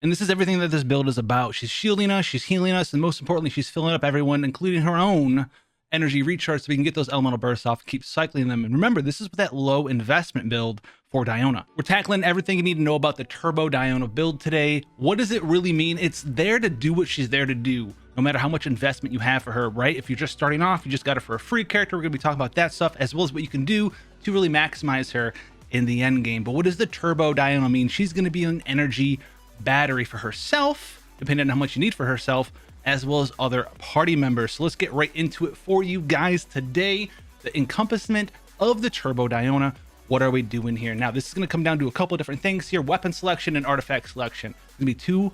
And this is everything that this build is about. She's shielding us, she's healing us, and most importantly, she's filling up everyone, including her own energy recharge, so we can get those elemental bursts off and keep cycling them. And remember, this is that low investment build for Diona. We're tackling everything you need to know about the Turbo Diona build today. What does it really mean? It's there to do what she's there to do, no matter how much investment you have for her, right? If you're just starting off, you just got her for a free character. We're gonna be talking about that stuff, as well as what you can do to really maximize her in the end game. But what does the Turbo Diona mean? She's gonna be an energy battery for herself, depending on how much you need for herself, as well as other party members. So let's get right into it for you guys today. The encompassment of the Turbo Diona. What are we doing here? Now, this is going to come down to a couple of different things here: weapon selection and artifact selection. There's going to be two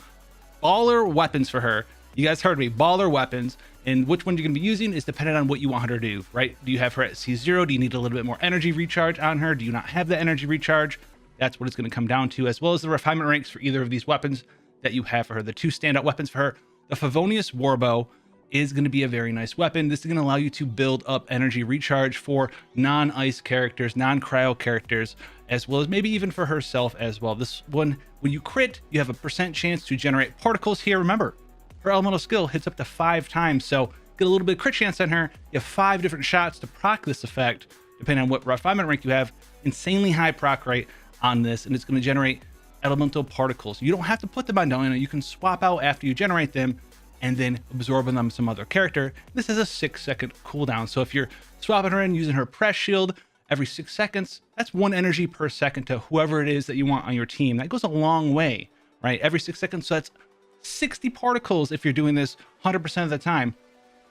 baller weapons for her. You guys heard me, baller weapons. And which one you're going to be using is dependent on what you want her to do, right? Do you have her at C0? Do you need a little bit more energy recharge on her? Do you not have the energy recharge? That's what it's going to come down to, as well as the refinement ranks for either of these weapons that you have for her. The two standout weapons for her: the Favonius Warbow is going to be a very nice weapon. This is going to allow you to build up energy recharge for non-ice characters, non-cryo characters, as well as maybe even for herself as well. This one, when you crit, you have a % chance to generate particles here. Remember, her elemental skill hits up to 5 times, so get a little bit of crit chance on her. You have 5 different shots to proc this effect, depending on what refinement rank you have. Insanely high proc rate on this, and it's going to generate elemental particles. You don't have to put them on Diona. You can swap out after you generate them and then absorb them some other character. This is a 6-second cooldown, so if you're swapping her in using her press shield every 6 seconds, that's 1 energy per second to whoever it is that you want on your team. That goes a long way, right? Every 6 seconds, so that's 60 particles if you're doing this 100% of the time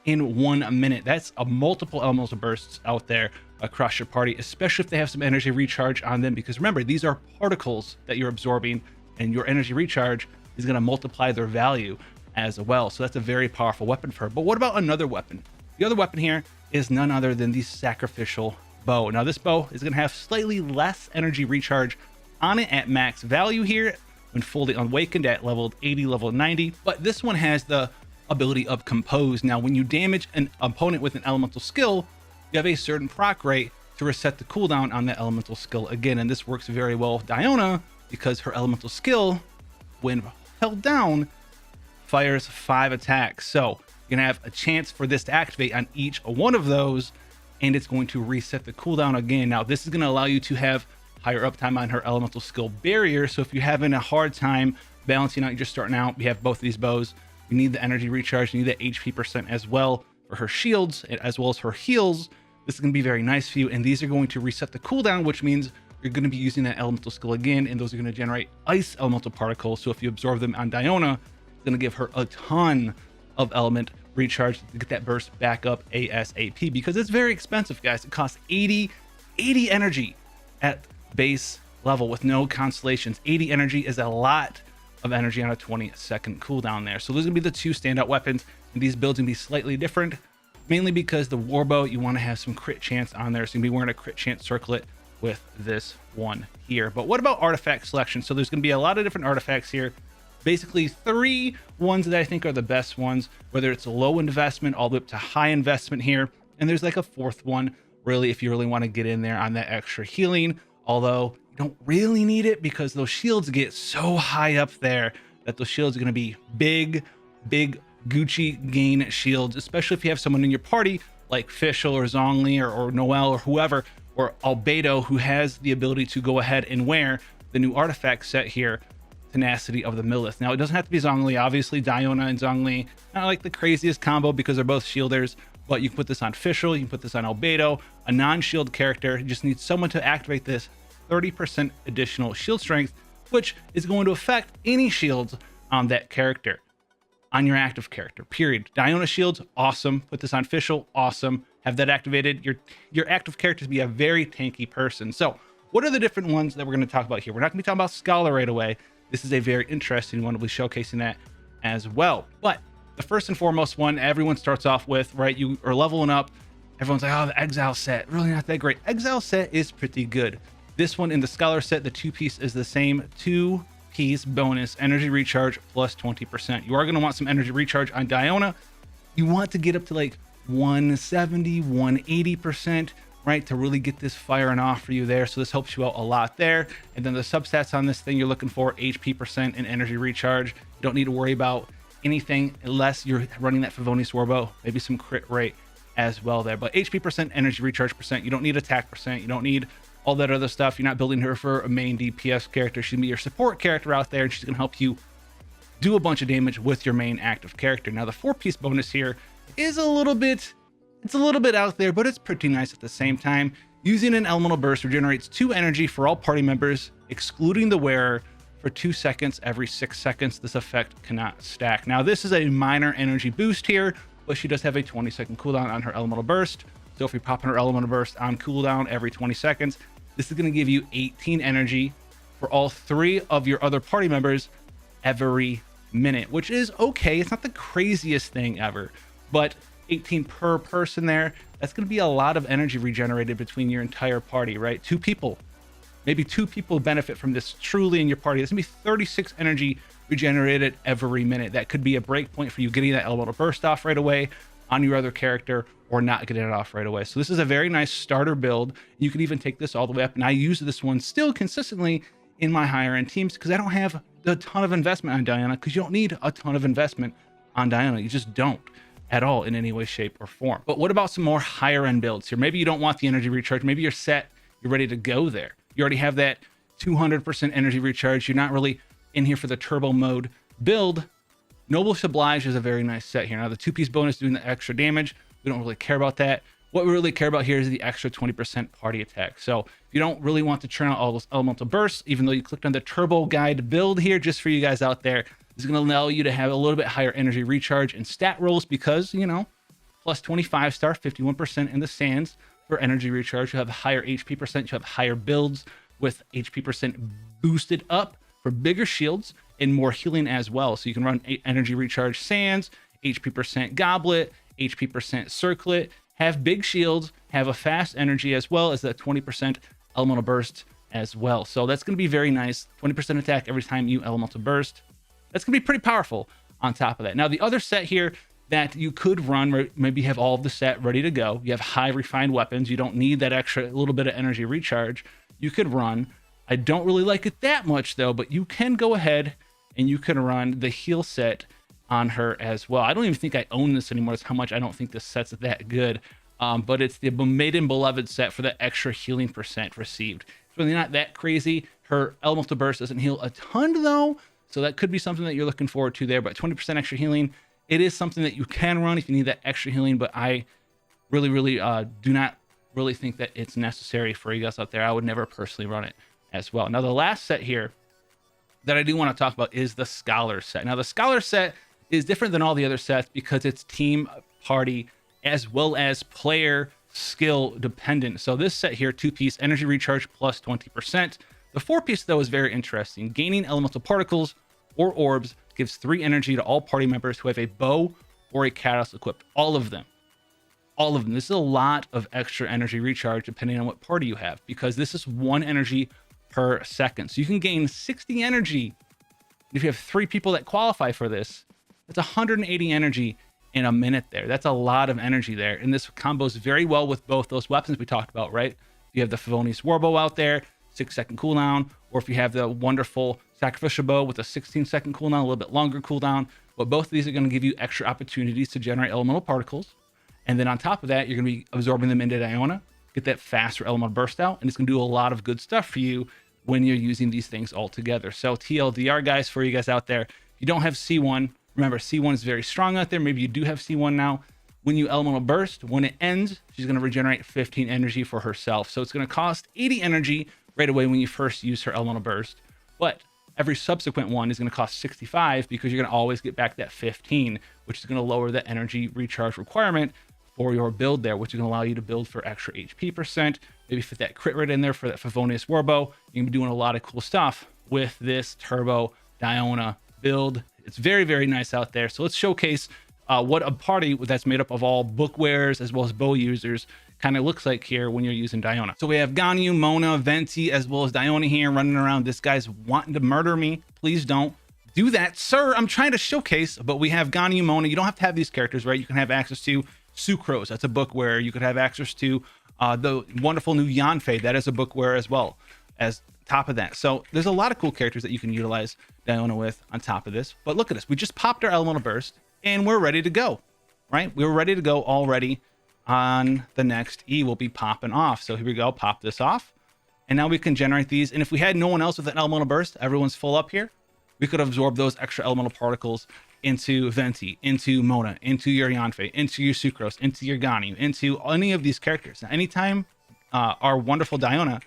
in 1 minute. That's a multiple elemental bursts out there across your party, especially if they have some energy recharge on them, because remember, these are particles that you're absorbing, and your energy recharge is going to multiply their value as well. So that's a very powerful weapon for her. But what about another weapon? The other weapon here is none other than the Sacrificial Bow. Now, this bow is going to have slightly less energy recharge on it at max value here when fully awakened at level 80, level 90, but this one has the ability of Compose. Now, when you damage an opponent with an elemental skill, you have a certain proc rate to reset the cooldown on that elemental skill again, and this works very well with Diona because her elemental skill, when held down, fires 5 attacks. So you're gonna have a chance for this to activate on each one of those, and it's going to reset the cooldown again. Now, this is going to allow you to have higher uptime on her elemental skill barrier. So if you're having a hard time balancing out, you're just starting out, you have both of these bows, you need the energy recharge, you need the HP % as well for her shields, as well as her heals. This is going to be very nice for you, and these are going to reset the cooldown, which means you're going to be using that elemental skill again, and those are going to generate ice elemental particles. So if you absorb them on Diona, it's going to give her a ton of element recharge to get that burst back up ASAP, because it's very expensive, guys. It costs 80 energy at base level with no constellations. 80 energy is a lot of energy on a 20-second cooldown there. So those are going to be the two standout weapons, and these builds going to be slightly different, mainly because the Warbow, you want to have some crit chance on there, so you're going to be wearing a crit chance circlet with this one here. But what about artifact selection? So there's going to be a lot of different artifacts here. Basically 3 ones that I think are the best ones, whether it's a low investment all the way up to high investment here. And there's like a 4th one, really, if you really want to get in there on that extra healing, although you don't really need it because those shields get so high up there that those shields are going to be big Gucci gain shields, especially if you have someone in your party like Fischl or Zhongli or Noel or whoever, or Albedo, who has the ability to go ahead and wear the new artifact set here, Tenacity of the Millith. Now, it doesn't have to be Zhongli. Obviously, Diona and Zhongli, not like the craziest combo because they're both shielders, but you can put this on Fischl, you can put this on Albedo, a non-shield character. You just need someone to activate this 30% additional shield strength, which is going to affect any shields on that character, on your active character, period. Diona shields, awesome. Put this on Fischl, awesome. Have that activated. Your active character to be a very tanky person. So what are the different ones that we're going to talk about here? We're not going to be talking about Scholar right away. This is a very interesting one. We'll be showcasing that as well. But the first and foremost one everyone starts off with, right? You are leveling up. Everyone's like, oh, the Exile set, really not that great. Exile set is pretty good. This one in the Scholar set, the 2-piece is the same 2-piece bonus energy recharge plus 20%. You are going to want some energy recharge on Diona. You want to get up to like 170, 180%. right, to really get this firing off for you there. So this helps you out a lot there. And then the substats on this thing you're looking for: HP percent and energy recharge. You don't need to worry about anything unless you're running that Favonius Warbow, maybe some crit rate as well there. But HP percent, energy recharge percent, you don't need attack percent, you don't need all that other stuff. You're not building her for a main DPS character. She's gonna be your support character out there, and she's gonna help you do a bunch of damage with your main active character. Now the 4-piece bonus here is a little bit out there, but it's pretty nice at the same time. Using an elemental burst regenerates 2 energy for all party members, excluding the wearer, for 2 seconds every 6 seconds. This effect cannot stack. Now this is a minor energy boost here, but she does have a 20-second cooldown on her elemental burst. So if you're popping her elemental burst on cooldown every 20 seconds, this is going to give you 18 energy for all 3 of your other party members every minute, which is okay. It's not the craziest thing ever, but 18 per person there, that's going to be a lot of energy regenerated between your entire party, right? 2 people, maybe 2 people benefit from this truly in your party. It's gonna be 36 energy regenerated every minute. That could be a break point for you getting that elemental burst off right away on your other character, or not getting it off right away. So this is a very nice starter build. You can even take this all the way up, and I use this one still consistently in my higher end teams because I don't have a ton of investment on Diona, because you don't need a ton of investment on Diona. You just don't at all in any way, shape, or form. But what about some more higher end builds here? Maybe you don't want the energy recharge. Maybe you're set, you're ready to go there. You already have that 200% energy recharge. You're not really in here for the turbo mode build. Noble Oblige is a very nice set here. Now the 2-piece bonus doing the extra damage, we don't really care about that. What we really care about here is the extra 20% party attack. So if you don't really want to churn out all those elemental bursts, even though you clicked on the turbo guide build here, just for you guys out there, this is going to allow you to have a little bit higher energy recharge and stat rolls, because, you know, plus 25 star, 51% in the sands for energy recharge. You have higher HP percent, you have higher builds with HP percent boosted up for bigger shields and more healing as well. So you can run energy recharge sands, HP percent goblet, HP percent circlet, have big shields, have a fast energy, as well as that 20% elemental burst as well. So that's going to be very nice. 20% attack every time you elemental burst. That's going to be pretty powerful on top of that. Now the other set here that you could run, maybe have all of the set ready to go. You have high refined weapons. You don't need that extra little bit of energy recharge. You could run. I don't really like it that much though, but you can go ahead and you can run the heal set on her as well. I don't even think I own this anymore. That's how much I don't think this set's that good. But it's the Maiden Beloved set for the extra healing percent received. It's really not that crazy. Her elemental burst doesn't heal a ton though, so that could be something that you're looking forward to there. But 20% extra healing, it is something that you can run if you need that extra healing, but I really do not really think that it's necessary for you guys out there. I would never personally run it as well. Now the last set here that I do want to talk about is the Scholar set. Now the Scholar set is different than all the other sets because it's team, party, as well as player skill dependent. So this set here, 2-piece energy recharge plus 20%. The 4-piece though is very interesting. Gaining elemental particles or orbs gives 3 energy to all party members who have a bow or a catalyst equipped. All of them. This is a lot of extra energy recharge depending on what party you have, because this is 1 energy per second. So you can gain 60 energy. If you have 3 people that qualify for this, that's 180 energy in a minute there. That's a lot of energy there. And this combos very well with both those weapons we talked about, right? You have the Favonius Warbow out there, 6-second cooldown, or if you have the wonderful Sacrificial Bow with a 16-second cooldown, a little bit longer cooldown. But both of these are going to give you extra opportunities to generate elemental particles. And then on top of that, you're going to be absorbing them into Diona, get that faster elemental burst out, and it's going to do a lot of good stuff for you when you're using these things all together. So TLDR, guys, for you guys out there, if you don't have C1, remember, C1 is very strong out there. Maybe you do have C1 now. When you elemental burst, when it ends, she's going to regenerate 15 energy for herself. So it's going to cost 80 energy right away when you first use her elemental burst. But every subsequent one is going to cost 65 because you're going to always get back that 15, which is going to lower the energy recharge requirement for your build there, which is going to allow you to build for extra HP percent. Maybe fit that crit rate in there for that Favonius Warbow. You can be doing a lot of cool stuff with this Turbo Diona build. It's very nice out there. So let's showcase what a party that's made up of all book wearers as well as bow users kind of looks like here when you're using Diona. So we have Ganyu, Mona, Venti, as well as Diona here running around. This guy's wanting to murder me. Please don't do that, sir. I'm trying to showcase, but we have Ganyu, Mona. You don't have to have these characters, right? You can have access to Sucrose. That's a book where you could have access to The wonderful new Yanfei, that is a bookware as well as top of that. So there's a lot of cool characters that you can utilize Diona with on top of this. But look at this. We just popped our elemental burst and we're ready to go, right? We were ready to go already on the next E. We'll be popping off. So here we go. Pop this off. And now we can generate these. And if we had no one else with an elemental burst, everyone's full up here, we could absorb those extra elemental particles into Venti, into Mona, into your Yanfei, into your Sucrose, into your Ganyu, into any of these characters. Now, anytime our wonderful Diona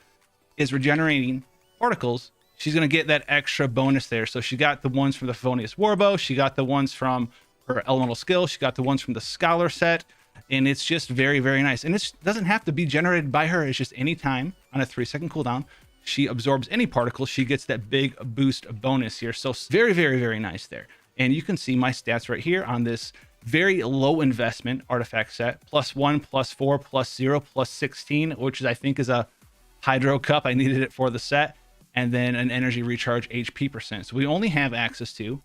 is regenerating particles, she's going to get that extra bonus there. So she got the ones from the Favonius Warbow, she got the ones from her elemental skill, she got the ones from the Scholar set, and it's just very, very nice. And it doesn't have to be generated by her. It's just any time on a 3-second cooldown she absorbs any particles, she gets that big boost bonus here. So very, very, very nice there. And you can see my stats right here on this very low investment artifact set: +1, +4, +0, +16, which is, I think, is a Hydro Cup. I needed it for the set. And then an energy recharge HP percent. So we only have access to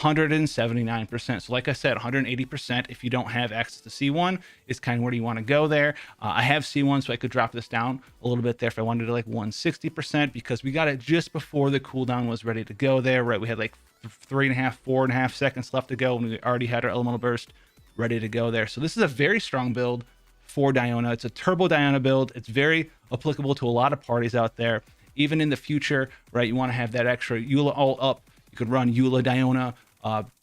179%. So like I said, 180% if you don't have access to C1 is kind of where you want to go there. I have C1, so I could drop this down a little bit there if I wanted to, like 160%, because we got it just before the cooldown was ready to go there, right? We had like 3.5, 4.5 seconds left to go, and we already had our elemental burst ready to go there. So this is a very strong build for Diona. It's a turbo Diona build. It's very applicable to a lot of parties out there. Even in the future, right? You want to have that extra Eula all up. You could run Eula Diona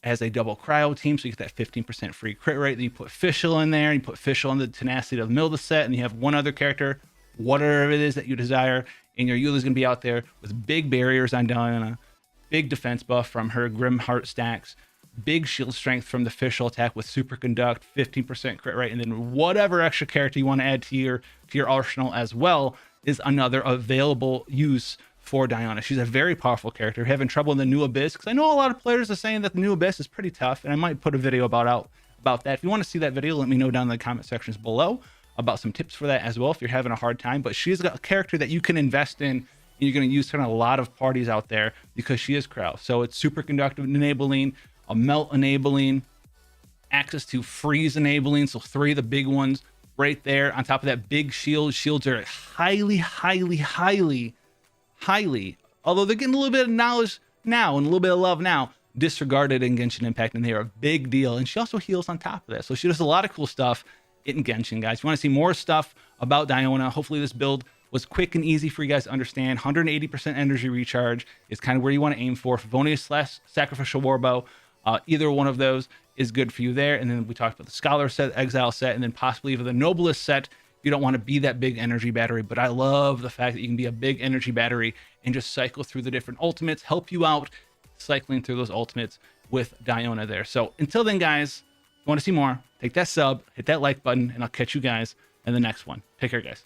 as a double cryo team, so you get that 15% free crit rate. Then you put Fischl in there, and you put Fischl on the tenacity of the middle of the set, and you have one other character, whatever it is that you desire, and your Eula is going to be out there with big barriers on Diona, big defense buff from her Grim Heart stacks, big shield strength from the Fischl attack with Super Conduct, 15% crit rate, and then whatever extra character you want to add to your arsenal as well is another available use for Diona. She's a very powerful character. Having trouble in the New Abyss, because I know a lot of players are saying that the New Abyss is pretty tough, and I might put a video about that. If you want to see that video, let me know down in the comment sections below about some tips for that as well if you're having a hard time. But she's got a character that you can invest in, and you're going to use her in a lot of parties out there because she is cryo. So it's super conductive enabling, a melt enabling, access to freeze enabling. So 3 of the big ones right there. On top of that, big shield. Shields are highly, although they're getting a little bit of knowledge now and a little bit of love now, disregarded in Genshin Impact, and they are a big deal. And she also heals on top of that. So she does a lot of cool stuff in Genshin, guys. If you want to see more stuff about Diona, hopefully this build was quick and easy for you guys to understand. 180% energy recharge is kind of where you want to aim for. Favonius / Sacrificial Warbow, either one of those is good for you there. And then we talked about the Scholar set, Exile set, and then possibly even the Noblest set. You don't want to be that big energy battery, but I love the fact that you can be a big energy battery and just cycle through the different ultimates, help you out cycling through those ultimates with Diona there. So until then, guys, if you want to see more, take that sub, hit that like button, and I'll catch you guys in the next one. Take care, guys.